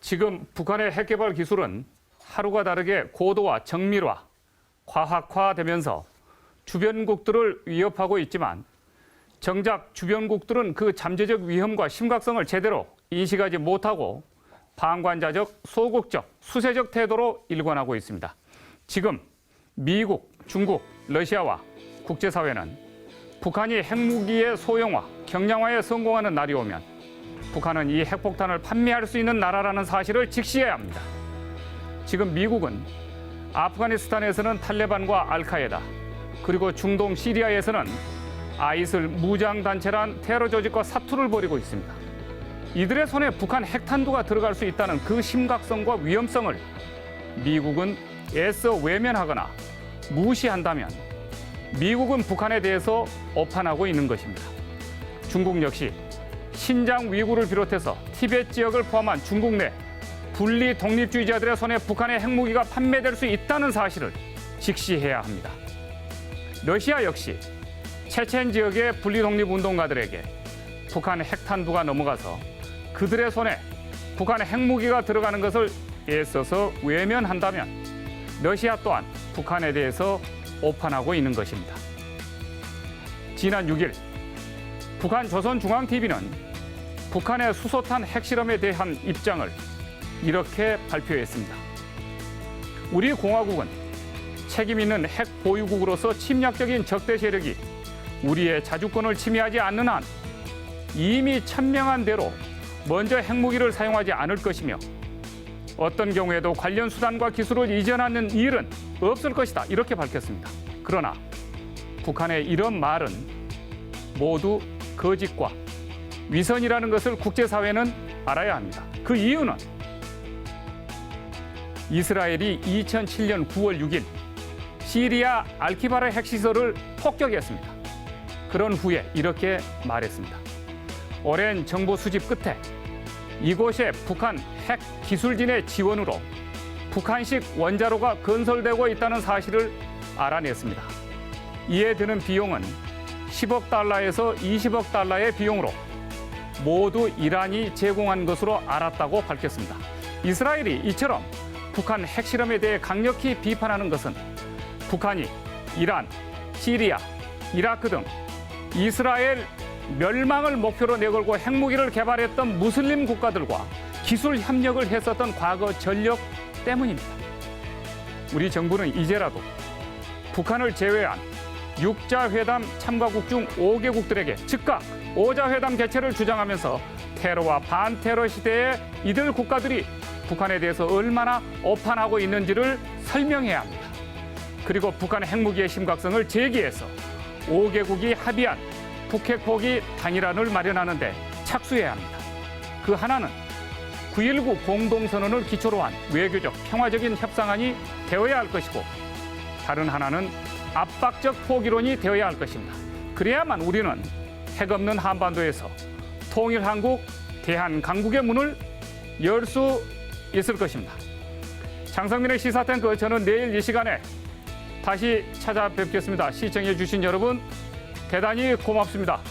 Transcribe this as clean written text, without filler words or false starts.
지금 북한의 핵개발 기술은 하루가 다르게 고도화, 정밀화, 과학화되면서 주변국들을 위협하고 있지만 정작 주변국들은 그 잠재적 위험과 심각성을 제대로 인식하지 못하고 방관자적, 소극적, 수세적 태도로 일관하고 있습니다. 지금 미국, 중국, 러시아와 국제사회는 북한이 핵무기의 소형화, 경량화에 성공하는 날이 오면 북한은 이 핵폭탄을 판매할 수 있는 나라라는 사실을 직시해야 합니다. 지금 미국은 아프가니스탄에서는 탈레반과 알카에다, 그리고 중동 시리아에서는 아이슬 무장단체란 테러 조직과 사투를 벌이고 있습니다. 이들의 손에 북한 핵탄두가 들어갈 수 있다는 그 심각성과 위험성을 미국은 애써 외면하거나 무시한다면 미국은 북한에 대해서 오판하고 있는 것입니다. 중국 역시 신장 위구르를 비롯해서 티베트 지역을 포함한 중국 내 분리 독립주의자들의 손에 북한의 핵무기가 판매될 수 있다는 사실을 직시해야 합니다. 러시아 역시 체첸 지역의 분리 독립운동가들에게 북한 핵탄두가 넘어가서 그들의 손에 북한의 핵무기가 들어가는 것을 애써서 외면한다면 러시아 또한 북한에 대해서 오판하고 있는 것입니다. 지난 6일 북한 조선중앙TV는 북한의 수소탄 핵실험에 대한 입장을 이렇게 발표했습니다. 우리 공화국은 책임 있는 핵 보유국으로서 침략적인 적대 세력이 우리의 자주권을 침해하지 않는 한 이미 천명한 대로 먼저 핵무기를 사용하지 않을 것이며 어떤 경우에도 관련 수단과 기술을 이전하는 일은 없을 것이다. 이렇게 밝혔습니다. 그러나 북한의 이런 말은 모두 거짓과 위선이라는 것을 국제사회는 알아야 합니다. 그 이유는 이스라엘이 2007년 9월 6일 시리아 알키바르 핵시설을 폭격했습니다. 그런 후에 이렇게 말했습니다. 오랜 정보 수집 끝에 이곳에 북한 핵 기술진의 지원으로 북한식 원자로가 건설되고 있다는 사실을 알아냈습니다. 이에 드는 비용은 10억 달러에서 20억 달러의 비용으로 모두 이란이 제공한 것으로 알았다고 밝혔습니다. 이스라엘이 이처럼 북한 핵실험에 대해 강력히 비판하는 것은 북한이 이란, 시리아, 이라크 등 이스라엘 멸망을 목표로 내걸고 핵무기를 개발했던 무슬림 국가들과 기술 협력을 했었던 과거 전력 때문입니다. 우리 정부는 이제라도 북한을 제외한 6자회담 참가국 중 5개국들에게 즉각 5자회담 개최를 주장하면서 테러와 반테러 시대에 이들 국가들이 북한에 대해서 얼마나 오판하고 있는지를 설명해야 합니다. 그리고 북한의 핵무기의 심각성을 제기해서 5개국이 합의한 북핵 포기 단일안을 마련하는 데 착수해야 합니다. 그 하나는 9.19 공동선언을 기초로 한 외교적 평화적인 협상안이 되어야 할 것이고 다른 하나는 압박적 포기론이 되어야 할 것입니다. 그래야만 우리는 핵 없는 한반도에서 통일한국, 대한강국의 문을 열 수 있을 것입니다. 장성민의 시사탱크, 저는 내일 이 시간에 다시 찾아뵙겠습니다. 시청해 주신 여러분 대단히 고맙습니다.